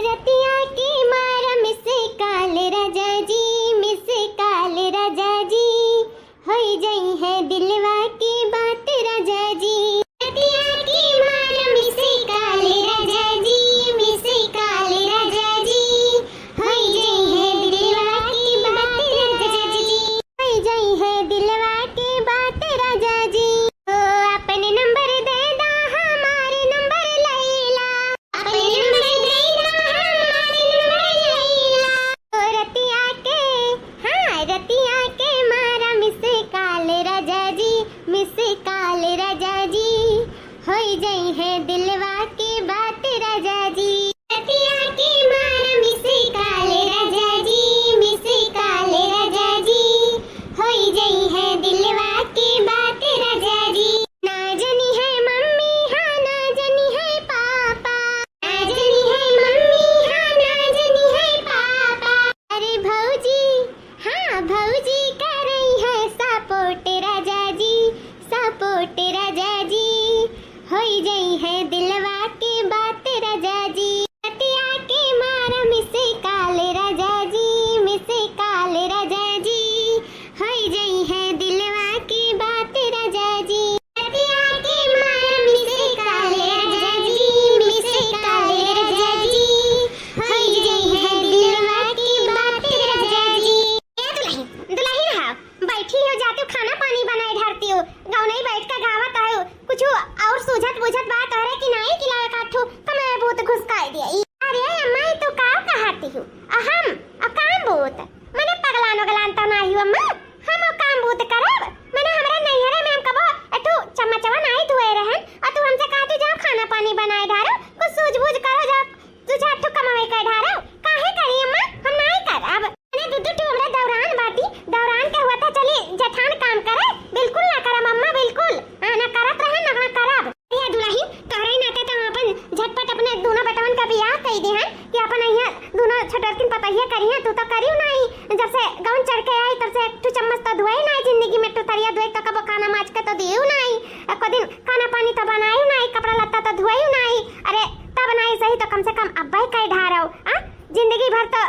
रतिया की मारा miss call राजा जी, miss call राजा जी, होई जाई है दिलवा की बात राजा जी। रतिया की मारा मिस काल राजा जी, मिस काल राजा जी, होई जाई है दिलवा की बात राजा जी, होई जाई है दिलवा की बात राजा जी। ओ अपने नंबर दे दा हमारे नंबर लैला, अपने नंबर दे दा हमारे नंबर लैला। ओ रतिया के, हाँ रतिया के मारा मिस काल राजा जी, मिस काल राजा जी, होई जाई है दिलवा की बात राजा जी। रतिया की मारा मिस काल राजा जी, मिस काल राजा जी, होई जाई है दिलवा की बात राजा जी। ना जानी है मम्मी, हाँ ना जानी है पापा, ना जानी है मम्मी, हाँ ना जानी है पापा। अरे भौजी, हाँ भौजी कर रही है सपोर्ट राजा जी, सपोर्ट राजा जी, होई जाई है दिलवा की बात राजा जी। रतिया के मारा मिस काल राजा जी, मिस काल राजा जी, होई जाई है दिलवा की बात राजा जी। रतिया के मारा मिस काल राजा जी, मिस काल राजा जी, होई जाई है दिलवा की बात राजा जी। ए दुल्हन, दुल्हन हाँ बैठी हो, जाती हो खाना पानी बनाए ढारती हो, गाँव नहीं बैठ कर गावत आयो, कुछ और सूझत बुझत बात है कि नहीं कि लावे काठू कमे बहुत घुसकाई दिया। अरे अम्मा तू का कहती हो, अहम अकाम भूत मने पगलानो गलान तो नहीं अम्मा, हम काम भूत करब मने हमरा नैहरे में हम कबो एठू चम्मचवा नहीं धोए रहन, और तू हमसे कहती जाओ खाना पानी बनाए ढारो, कुछ सूझबूझ करो, जा तू जा ठू कमावे कर ढारो, काहे करी अम्मा हम नहीं करब। मने दुदू टू हमरा दौरान बाटी, दौरान के हुआ था चली जठान काम करे, बिल्कुल ना करब अम्मा, बिल्कुल ना करत रहे ना करब। ये दुल्हन तोहरे नाते तो अपन झटपट अपने दोनों बेटवन का बियाह कई दे हैं कि अपन यहाँ दोनों छटरकिन पतहिया करी हैं, तू तो करियो नहीं, जब से गाउन चढ़ के आई तब से तू चम्मच तो धोए नहीं जिंदगी में, तू तरिया धोए तो कबो खाना माज के तो दियो नहीं, एको दिन खाना पानी तो बनायो नहीं, कपड़ा लत्ता तो धोयो नहीं। अरे तब नहीं सही तो कम से कम अब्बा ही कह ढारो, जिंदगी भर तो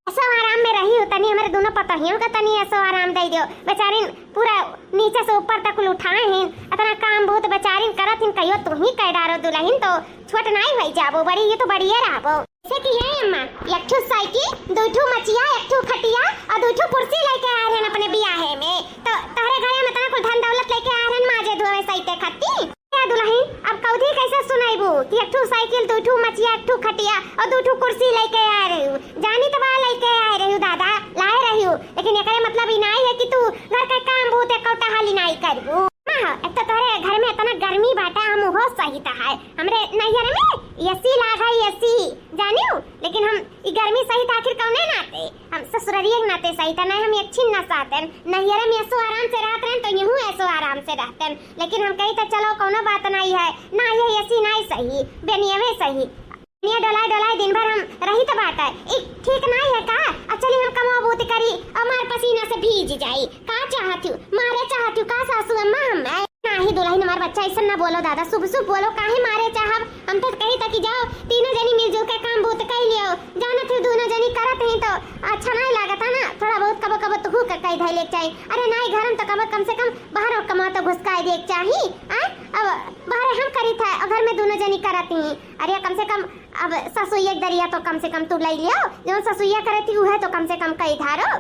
ऐसा आराम में रही हो, तनी हमारे दोनों पतोहियों का तनी ऐसा आराम दे दियो, बेचारिन पूरा नीचे से ऊपर तक उठाए हैं, इतना काम बहुत बेचारिन करत हिन, कहियो तू ही कह डारो दुल्हन तो छोट नहीं भई जाबो, बड़ी ये तो बढ़िया रहबो। जैसे कि है अम्मा एक ठो साइकिल, दो ठो मचिया, एक ठो खटिया और दो ठो कुर्सी लेके आ रहे हैं अपने बियाह में, तो तोहरे घरे में तना कुल धन दौलत लेके आ रहे हैं माजे धोवे सहिते खत्ती। क्या दुल्हन अब कौधी कैसे सुनाइबू कि एक ठो साइकिल, दो ठो मचिया, एक ठो खटिया और दो ठो कुर्सी लेके आ रही हूँ, जानी तो बा लेके आ रही हूँ दादा, लाए रही हूँ, लेकिन एकरे मतलब ई नहीं है कि तू घर का काम बहुत एकौटा हाली नहीं करबू। हां एक तो तोरे घर में इतना गर्मी बाटा, हम हो सही ता है हमरे नैहर में एसी लागा, एसी जानियो, लेकिन हम ई गर्मी सही ता आखिर कौने नाते, हम ससुररिये के नाते सही ता नहीं, हम एक छिन ना साथे नैहर में ऐसो आराम से रहत रहन, तो यूं ऐसो आराम से रहते, लेकिन हम कही तो चलो कोनो बात नहीं है ना, ये एसी नहीं सही बेनियवे सही, ये डोलाए डोलाए दिन भर हम रही तो बात है, एक ठीक नहीं है का। चली हम कमाओ बहुत करी और मार पसीना से भीज जाई, का चाहती हूँ मारे चाहती हूँ का सासू अम्मा, हम नहीं दुल्हन हमार बच्चा ऐसा ना बोलो दादा, शुभ शुभ बोलो, काहे मारे चाहब, हम तो कही तक जाओ तीनों जनी मिलजुल के काम बहुत कर लियो, जाना थे दोनों जनी करत हैं तो अच्छा नहीं लागता ना, थोड़ा बहुत कबो कबो तो हुक कई धैले चाहिए। अरे नहीं घर में तो कम से कम बाहर कमा तो घुसकाए देख चाहिए, अब बाहर हम करी था और घर में दोनों जनी करती हैं। अरे कम से कम अब ससुइया दरिया तो कम से कम तू ले लियो, जो ससुइया करती है तो कम से कम कई धारो,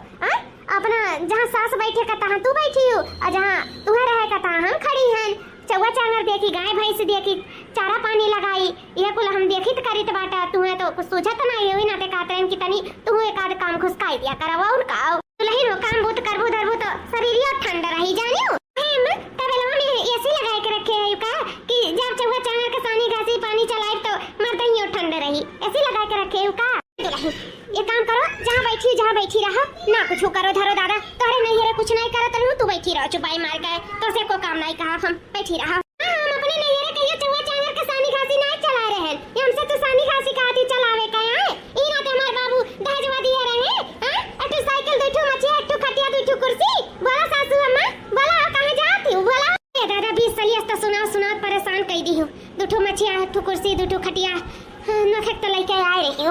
अपना जहाँ सास बैठे का तहाँ तू बैठी हो, और जहाँ तुम्हें रहे का तहाँ हम खड़ी हैं, चौवा चांगर देखी, गाय भैंस देखी, चारा पानी लगाई, ये कुल हम देखी तो करी तो बाटा, तुम्हें तो कुछ सूझा तो नहीं हुई ना, ते कहते हैं कि तनी तू एक आध काम घुसकाई दिया करवा और का दुल्हन हो काम बहुत करबो धरबो तो शरीर ठंडा रही जानियो। तबेलवा में एसी लगा के रखे है का कि जब चौवा चांगर के सानी घासी पानी चलाए तो मर्दइयो ठंडा रही, एसी लगा के रखे का। ये काम करो, जहाँ बैठी रहो ना कुछ करो धरो दादा, तोहरे नहीं है कुछ नहीं करत रहूं, तू बैठी रहो चुपाई मार के, तो से को काम नहीं कहा, हम बैठी रहो। हम अपने नहीं है कहियो चौवा चांगर के सानी घासी नहीं चला रहे हैं, ये हमसे तो सानी घासी का आती चलावे का है, ई ना हमारे बाबू दहेजवा दिए रहे हैं, अटू साइकिल दो ठो मचिया, एक ठो खटिया, दो ठो कुर्सी, बोला सासू अम्मा बोला कहां जाती हूं, बोला ए दादा 20 साल तो सुना परेशान कई दी हूं, दो ठो मचिया, एक ठो कुर्सी, दो ठो खटिया, नखक तो लेके आ रही हूं,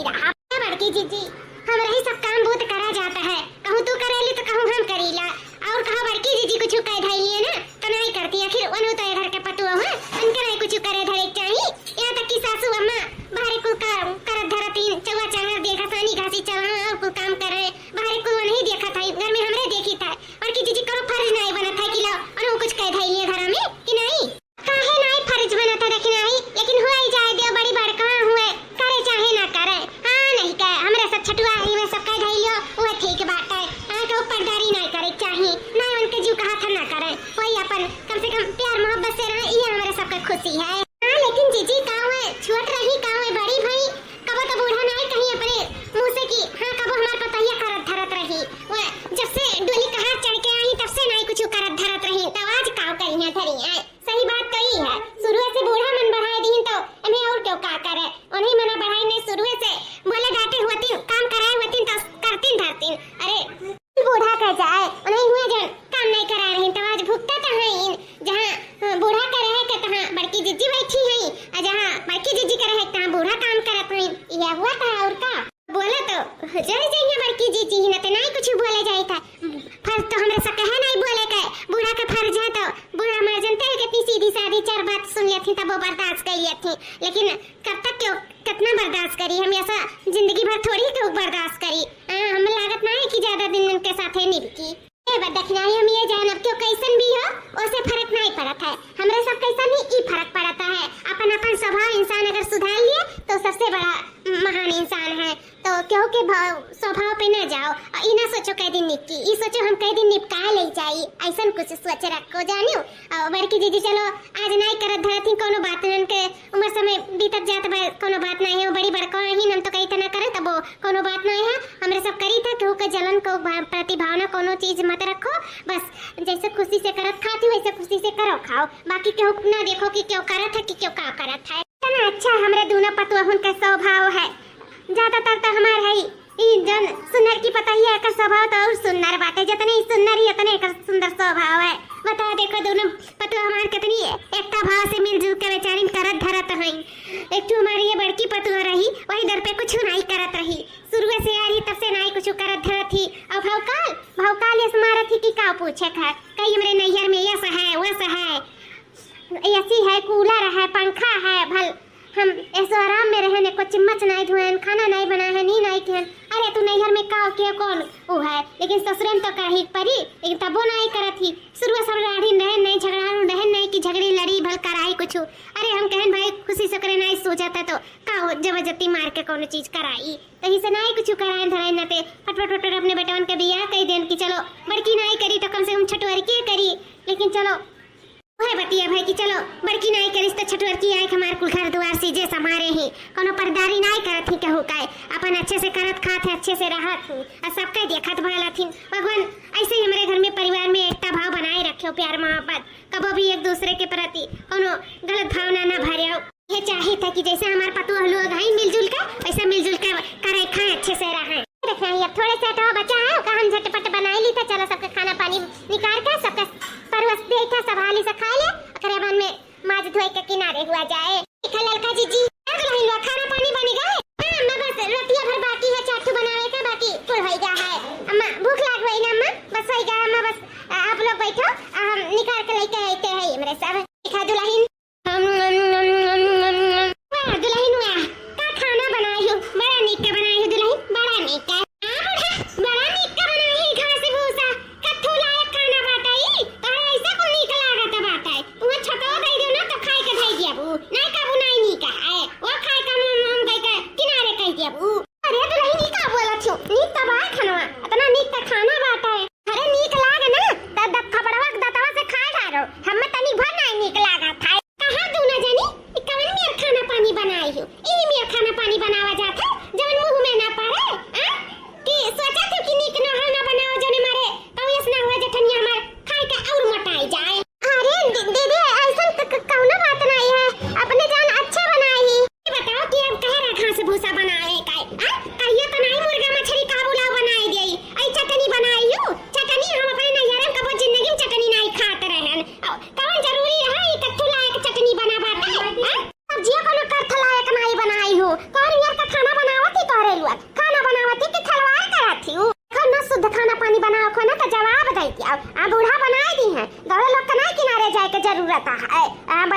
नहीं रहा। बड़की जीजी हमरा ही सब काम बहुत करा जाता है, कहूँ तू करेली तो कहूँ हम करीला, और कहा बड़की जीजी कुछ कह धैलिए ना तो नहीं करती, आखिर वनु तो घर के पतुआ है उनके नहीं कुछ करे धरे चाहिए। यहाँ तक कि सासू अम्मा बाहर को काम कर धरती चौवा चांगर देखा सानी घासी चला और को काम करे बाहर को नहीं देखा था, घर में हमरे देखी था। बड़की जीजी करो फर्ज नहीं बना था कि लो और कुछ कह धैलिए घर में कि नहीं, काहे नहीं फर्ज बना था लेकिन नहीं, लेकिन हो ही जाए दे बड़ी बड़का हुए करे चाहे ना करे। हां नहीं कहे हमरा सब छटुआ ही में सब कह धैलियो वो ठीक बात है, हां के ऊपर दारी नहीं करे चाहिए ना, उनके जीव कहा था ना करे, वही अपन कम से कम प्यार मोहब्बत से रहे, ये हमारे सबका खुशी है। हां लेकिन जीजी गाँव है छोट रही गाँव है बड़ी भाई कबो तो बूढ़ा नहीं कहीं अपने मुंह से की हां कबो हमार पतैया करत धरत रही, वो जब से डोली का हाथ चढ़ के आई तब से नहीं कुछ करत धरत रही, तब आज काव करी है धरी है। सही बात तो ही है, शुरू से बूढ़ा मन बढ़ाए दी तो हमें और क्यों का करे, उन्हीं मना बढ़ाई ने शुरू से बोले डांटे होती काम कराए होती तो करती धरती, अरे बूढ़ा कह जाए उन्हीं हुए जन काम नहीं करा रही तो आज भुगता तो है जहाँ बूढ़ा का रहे के तहाँ बड़की जीजी बैठी है और जहाँ बड़की जीजी का रहे तहाँ बूढ़ा काम करत है, यह हुआ था और का बोला तो जय जय बड़की जीजी न तो नहीं कुछ बोले जाए था, फर्ज तो हमरा से कहे नहीं बोले के बूढ़ा का फर्ज है तो बूढ़ा मैं जानते हैं कितनी सीधी सादी चार बात सुन ली थी तब वो बर्दाश्त कर ली थी, लेकिन कब तक क्यों कितना बर्दाश्त करी, हम ऐसा जिंदगी भर थोड़ी क्यों बर्दाश्त करी, हम लागत ना है कि ज्यादा दिन उनके साथ है निभकी देखनाई हम ये जानब क्यों कैसन भी हो उससे फर्क नहीं पड़ता है, हमरे सब कैसन ही फर्क पड़ता है, अपन अपन स्वभाव इंसान अगर सुधार लिए तो सबसे बड़ा महान इंसान है, तो क्यों के स्वभाव पे न जाओ और इना सोचो कई दिन निपकी, ई सोचो हम कई दिन निपटा ले जाई, ऐसा कुछ सोच रखो जानियो। और बड़की दीदी चलो आज नहीं करत धरती कोनो बात न के उम्र समय बीतत जात बा कोनो बात नहीं है, वो बड़ी बड़का ही हम तो कई तना करे तब कोनो बात नहीं है, हमरे सब करी था केहू के जलन को प्रतिभावना कोनो चीज मत रखो, बस जैसे खुशी से करत खाती वैसे खुशी से करो खाओ, बाकी केहू ना देखो कि क्यों करत है कि क्यों का करत है। इतना अच्छा हमरे दोनों पतुआ का स्वभाव है, ज्यादातर तो हमार है जन सुंदर की पता ही है का स्वभाव तो और सुंदर बात है, जितने सुंदर ही उतने का सुंदर स्वभाव है। बता देखो दोनों पतुआ हमार कितनी एकता भाव से मिलजुल के बेचारी करत धरत है, एक तो हमारी ये बड़की पतुआ रही वही दर पे कुछ नहीं करत रही, शुरू से आ रही तब से नहीं कुछ करत धरत थी, और भवकाल ये मारत थी कि का पूछे खा कई हमरे नैहर में ये है वो है ऐसी है कूलर है पंखा है, भल हम ऐसे आराम में रहने को चिम्मच नहीं धुए खाना नहीं बना है नी नहीं खेन, अरे तू नैहर में का के कौन वो है, लेकिन ससुरन तो करही परी लेकिन तबो नहीं करत थी, शुरू से लड़ी रहे नहीं झगड़ा रहे नहीं कि झगड़ी लड़ी भल कराई कुछ, अरे हम कहन भाई खुशी से करे नहीं सो जाता तो का जबरदस्ती मार के कोनो चीज कराई, तही से नहीं कुछ कराए धराए न ते फटफट अपने बेटवन के बियाह कई देन कि चलो बड़की नहीं करी तो कम से कम छठुआरी के करी, लेकिन चलो है बतिया भाई कि चलो बड़की नहीं करिस तो छठुआर की आए हमार कुल घर द्वार सीजे समारे ही कोनो परदारी नहीं करत ही कहू काय अपन अच्छे से करत खात है अच्छे से रहत हूँ और सबका देखत भला थी, भगवान ऐसे ही हमारे घर में परिवार में एकता भाव बनाए रखो, प्यार मोहब्बत कबो भी एक दूसरे के प्रति कोनो गलत भावना न भरियो, ये चाहे था कि जैसे हमारे पतुआ लोग हैं मिलजुल कर वैसे मिलजुल कर करे खाए अच्छे से रहे। देखना है अब थोड़े से तो बचा है का हम झटपट बनाई ली था, चलो सबका खाना पानी निकाल कर सबका परवस दे था संभाली से खा ले करेबन में माज धोए के किनारे हुआ जाए। ललका जीजी खाना पानी बनी गए, अम्मा बस रोटियां भर बाकी है चाटू बनावे का बाकी फुल हो गया है, अम्मा भूख लाग गई ना अम्मा बस हो गया अम्मा बस आप लोग बैठो हम निकाल के लेके आते हैं मेरे सब दिखा दुल्हन दुल्हन हुआ का खाना बनाई हो बड़ा नीक का बनाई हो दुल्हन बड़ा नीक का बड़ा नीक का बनाई घास भूसा कथू लायक खाना बाटाई तारे ऐसा को नीक लागत बाटाई वो छोटो दे दो ना तो खाई के धई दिया बू नहीं का नहीं नीक है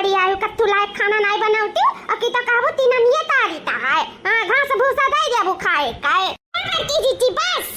बड़ी आयु कत्थु लायक खाना नहीं बनाउती और की तो कहबो तीन निये तारी ता है हां घास भूसा दे देबो खाए काए की जीती बस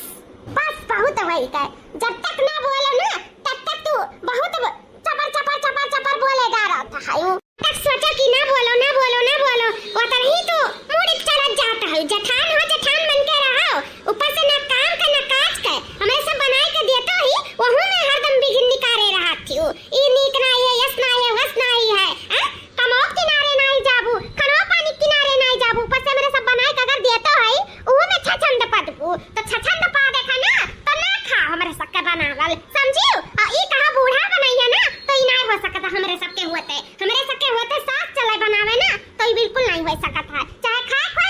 बस बहुत वही का जब तक ना बोलो ना तब तक तू बहुत चपर चपर चपर चपर बोलेगा रहता है तक सोचा कि ना बोलो ना बोलो ना बोलो वो तो ही तो मूड चला जाता है जठान हो जठान बन के रहो ऊपर से ना काम का ना काज का हमें सब बनाए के देता ही वहु में हरदम बिगिन निकारे रहा थी ई नीक ना है यस ना है वस ना है कमो किनारे नहीं जाबू खनो पानी किनारे नहीं जाबू ऊपर से मेरे सब बनाए के अगर देता है वो में छछंद पटबू तो छछंद पा देखा ना तो ना खा हमारे सबके बनावल समझियो ई कहा बूढ़ा बनैया ना तो ई नहीं हो सकता हमारे सबके होते साथ चले बनावे ना तो ये बिल्कुल नहीं हो सकता है चाहे खाए खो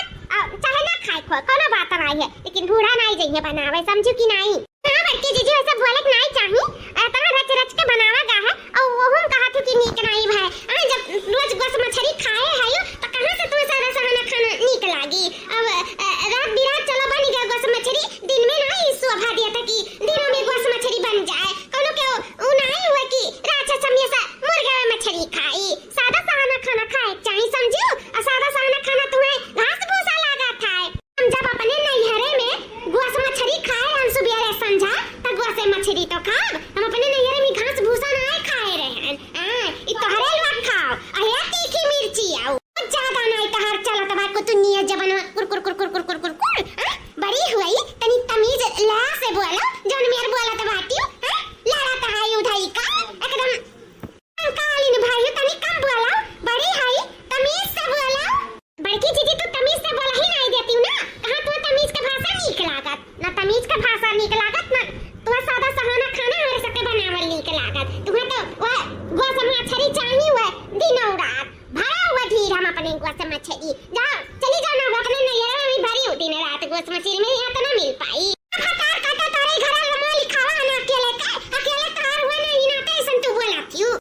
चाहे ना खाए खो कोनो बात नहीं है लेकिन बूढ़ा नहीं चाहिए बनावे समझू कि नहीं हां बड़की जीजी वैसे बोले नहीं चाहिए तना रच रच के बनावा गा है और वो हम कहा थी कि नीक नहीं भाई जब रोज गोस मछली खाए है तो कहां से तू सारा सारा खाना नीक लागी अब रात बिरात चलो बन गया गोस मछली दिन में नहीं शोभा दिया था कि दिनों में गोस मछली बन जाए कोनो के उ नहीं हुआ कि राजा हमेशा मुर्गा में मछली खाई सादा साना खाना खाए चाहिए समझो और सादा साना खाना तुम्हें घास भूसा लगा था हम जब अपने नैहरे में गोस मछली खाए हम सुबह समझा तो गोस मछली तो खाब हम अपने नैहरे में घास भूसा नहीं खाए रहे ई तोहरे लोग खाओ अरे तीखी मिर्ची आओ ज्यादा नहीं तो हर चलो तो भाई को तू नियत जबन कुर कुर कुर कुर कुर कुर कुर बड़ी हुई तनी तमीज ला से बोलो जन मेर बोला तो बाटी लड़ा तो है उठाई का एकदम कालीन भाई तनी कम बोला बड़ी है तमीज से बोला बड़की जीजी तो तमीज से बोला ही नहीं देती ना कहां तू तमीज के भाषा नीक लागत ना तमीज के भाषा नीक लागत ना तू सादा सहाना खाना हमारे सबके बनावल नीक लागत तुम्हें तो वो गोस मछली चाहिए हुआ दिन और रात भरा हुआ ढीर हम अपने गोस मछली जाओ चली जाओ ना अपने नैहरा में भरी हो दिन रात गोस मछली में यहाँ तो ना मिल पाई खतार काटा तारे घर में लिखावा ना अकेले तार हुआ नहीं ना तैसन तू बोला क्यों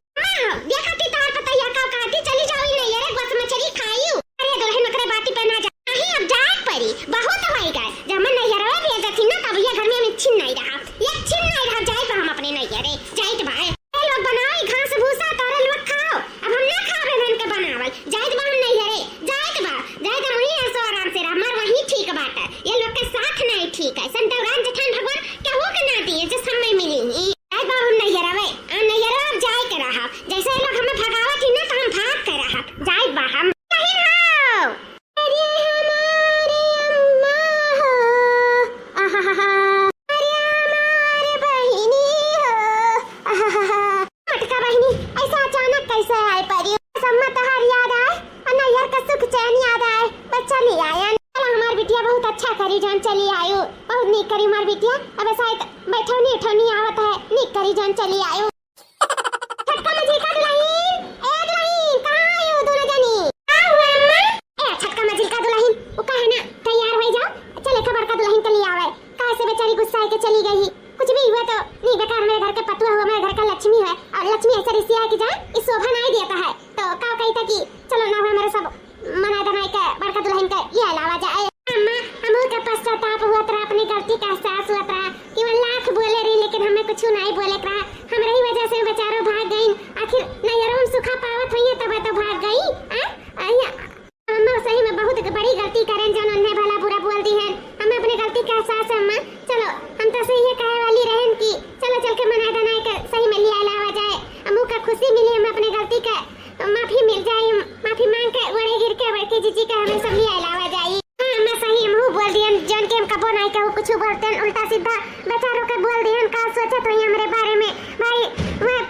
देखती तार पता या का कहती चली जाओ नहीं अरे गोस मछली खाइयो अरे दुल्हन मकरे बाती पे ना जा नहीं अब जात परी बहुत होई गए जब मैं नैहरा में भेज थी ना तब ये घर में छिन नहीं रहा जाए तो हम अपने नैहरे जाए तो भाई लोग बनाओ घास भूसा तारे लोग खाओ अब हम ना खावे बन के बनावल जाए तो हम नैहरे जाए तो वही ऐसो आराम से रह मर वही ठीक बात है ये लोग के साथ नहीं ठीक है संतराम जठान भगवान क्या हो के ना दिए जो समय मिली जाए बा हम नैहरा वे नैहरा अब जाए के रहा जैसे ये लोग हमें भगावत ही ना तो हम भाग के रहा जाए बा हम नहीं हो अरे हमारे अम्मा हो आहा अरे हमारे बहिनी हो आहा मटका बहिनी ऐसा अचानक कैसे आए परी सम्मा तहार याद आए और नैहर का सुख चैन याद आए बच्चा ले आया हमार बिटिया बहुत अच्छा करी जान चली आयो बहुत नीक करी हमार बिटिया अब शायद बैठौनी आवत है नीक करी जान चली आयो छटका मछली का दुल्हन ए दुल्हन कहां आयो दोनों जनी आ हुआ अम्मा ए छटका मछली का दुल्हन वो कहे ना तैयार हो जाओ चले खबर का दुल्हन के लिए आवे कैसे बेचारी गुस्सा के चली गई कुछ भी हुआ तो नहीं बेकार मेरे घर के पतुआ हुआ मेरे घर का लक्ष्मी है और लक्ष्मी ऐसे रिश्ते है कि जान इस शोभा नहीं देता है तो का कहता कि चलो ना हमारे सब मना दनाई का बड़का दुल्हन का ये अलावा जाए अम्मा हमहु का पश्चाताप हुआ तरा अपनी गलती का एहसास हुआ तरा कि वो लाख बोले रही लेकिन हमें कुछ नहीं बोले तरा हमरे ही वजह से बेचारो भाग गई आखिर नैहरों सुखा पावत हुई तब तो भाग गई अम्मा सही में बहुत बड़ी गलती करें जो उन्होंने भला बुरा बोल दी है हमें अपनी गलती का एहसास है अम्मा चलो हम तो सही ये कहे वाली रहन की चलो चल के मना दनाई का सही में लिया अलावा जाए अम्मू का खुशी मिली हमें अपनी गलती का माफी मिल जाए माफी मांग के बड़े गिर के बड़के जीजी का हमें सब लिया अलावा जाए मैं सही मुंह बोल दियन जन के हम कबो नहीं कहू कुछ बोलते उल्टा सीधा बेचारों के बोल दियन का सोचे तो हमरे बारे में भाई मैं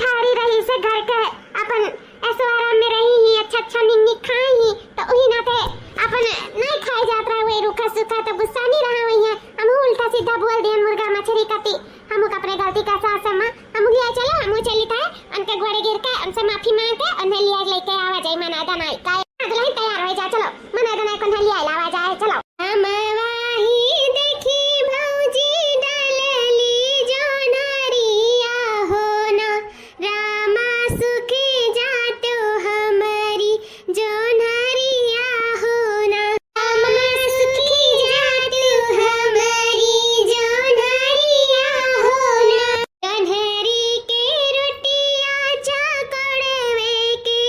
थारी रही से घर के अपन ऐसे आराम में रही ही अच्छा निन्नी खाई ही तो वही ना थे अपन नहीं खाए जात रहा वही रूखा सूखा तो गुस्सा नहीं रहा वही है हम उल्टा सीधा बोल दियन मुर्गा मछली कती हम अपने गलती का एहसास हम लिया चलो हम चली था उनके घोड़े गिर के उनसे माफी मांग के उन्हें लिया लेके आवा जाए मना दनाई का अगले तैयार हो जा चलो मना दनाई को लिया लावा जाए चलो हम वाही देखी भौजी डालली जो नारिया हो ना रामा सुखी जातो हमारी जो नारिया हो ना रामा सुखी जातो हमारी जो नारिया हो ना कन्हरी के रोटिया चाकड़वे के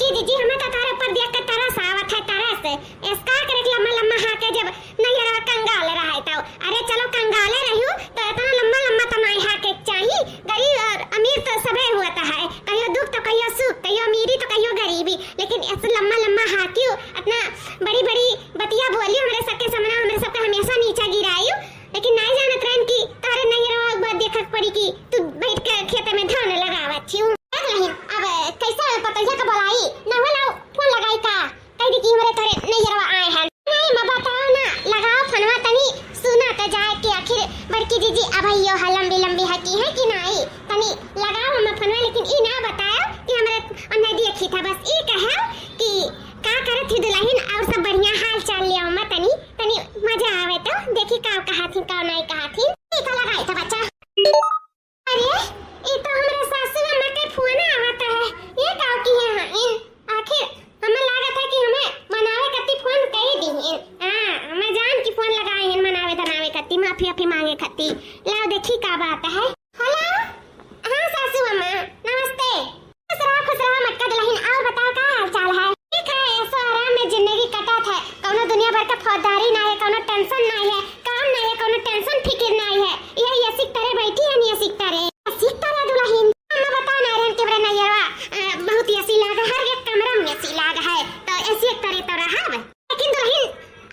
बड़की जीजी हमें तो तारे ऊपर देख के तरस आवत है तरस इसका करे कि लम्बा लम्बा हाके जब नहीं रहा कंगाल रहा है तो अरे चलो कंगाले रहूं तो इतना लम्बा लम्बा तो नहीं हाके चाहिए गरीब और अमीर तो सबे होता है कहियो दुख तो कहियो सुख कहियो अमीरी तो कहियो गरीबी लेकिन ऐसे लम्बा लम्बा हाकियो इतना बड़ी बड़ी बतिया बोलियो हमरे सबके सामने हमरे सबके हमेशा नीचे गिराइयो लेकिन नहीं जानत रहन की तारे नहीं रहा बात देखत पड़ी की तू बैठ के खेत में धान लगावत छी नहीं अब कैसे पतैया का बोलाई ना होला फोन लगाई का कह दी कि हमरे करे नहीं रवा आए हैं नहीं मैं बताओ ना लगाओ फनवा तनी सुना तो जाए कि आखिर बड़की जीजी अब यो लंबी लंबी हकी है कि नहीं तनी लगाओ हम फनवा लेकिन ई ना बताओ कि हमरे अन्ना देखी था बस ई कहो कि का करत थी दुल्हन और सब बढ़िया हाल चाल लियो मैं तनी तनी मजा आवे तो देखी का कहा थी का नहीं कहा थी ई का लगाई था बच्चा अरे ये तो हमारे सासू अम्मा के फोन आवता है ये का की है आखिर हमें लागत है कि हमें मनावे कत्ती फोन कह दी है हां हमें जान की फोन लगाए हैं मनावे धनावे कत्ती माफी मांगे कत्ती लाओ देखी का बात है हेलो हां सासू अम्मा नमस्ते खुश रहो मटका दुल्हन और बताओ का हाल चाल है ठीक है ऐसा आराम में जिंदगी कटत है कोनो दुनिया भर का फौजदारी ना है कोनो टेंशन ना है काम ना है कोनो टेंशन फिक्र ना है ये ऐसी तरह बैठी है नहीं ऐसी तरह दुल्हन मैं बता ना रहन के बरे नैया बहुत ऐसी लाग हर एक कमरा में ऐसी लाग है तो ऐसी एक तरह तो रहब लेकिन दुल्हन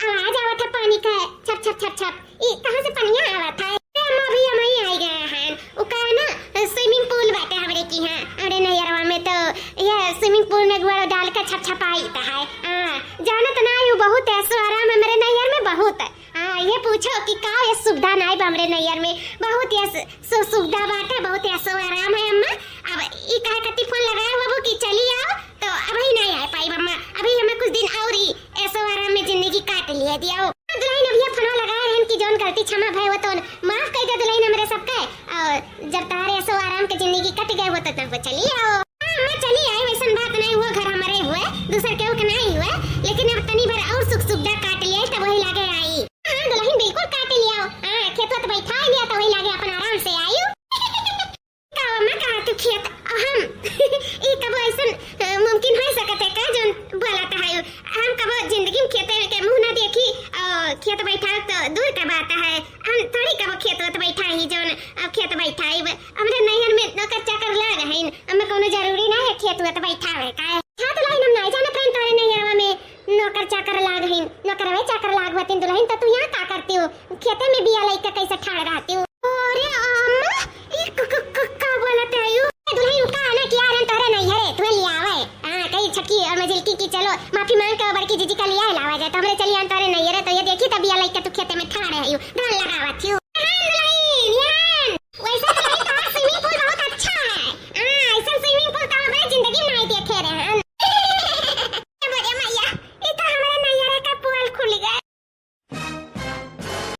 आवाज आवत है पानी का छप छप छप छप ये कहां से पानी आवत है अम्मा भी हम ही आई गए हैं वो का ना स्विमिंग पूल बाटे हमरे की है अरे नैया में तो ये स्विमिंग पूल में गुड़ डाल के छप छप आई है हां जानत ना यू बहुत ऐसो आराम है मेरे नैया में बहुत है हां ये पूछो कि का ये सुविधा नहीं हमरे नैया में बहुत ये सुविधा बाटे बहुत ऐसो आराम है अम्मा अब ई कहे कति फोन लगाया बाबू कि चली आओ तो अभी नहीं आ पाई अम्मा अभी हमें कुछ दिन और ही ऐसो आराम में जिंदगी काट लिया दियो दुल्हन अब ये फोन लगाया है कि जोन गलती क्षमा भय हो तो माफ कर दे दुल्हन हमरे सबके और जब तारे ऐसो आराम के जिंदगी कट गए हो तो तब चली आओ हां मैं चली आई वैसन बात नहीं हुआ घर हमारे हुए दूसर केहू के नहीं हुए लेकिन अब तनी भर और सुख सुविधा काट लिया तब वही लागे आई हां दुल्हन बिल्कुल काट लिया हां खेत तो बैठा लिया तो वही लागे अपन आराम से आयु का मैं कहा तू खेत हम ई कब ऐसन मुमकिन हो सकत है का जोन बोलता है हम कब जिंदगी में खेत के मुंह ना देखी खेत बैठा तो दूर का बात है हम थोड़ी कब खेत तो बैठा ही जोन अब खेत बैठा है हमरे नैहर में नौकर चाकर लाग है हमें कोनो जरूरी ना है खेत तो बैठा है का हां तो लाइन हम नहीं जाने प्रेम तोरे नैहरवा में नौकर चाकर लाग है नौकरवे चाकर लाग होतिन दुल्हन तो तू यहां का करती हो खेते में बिया लइका कैसे ठाड़ रहती हो अरे अम्मा ई का बोलत है यू दुल्हन का आना किया रन तोरे नैहरे तू ले आवे हां कई छकी और मैं जिलकी की चलो माफी मांग के बड़की जीजी का लिया लावे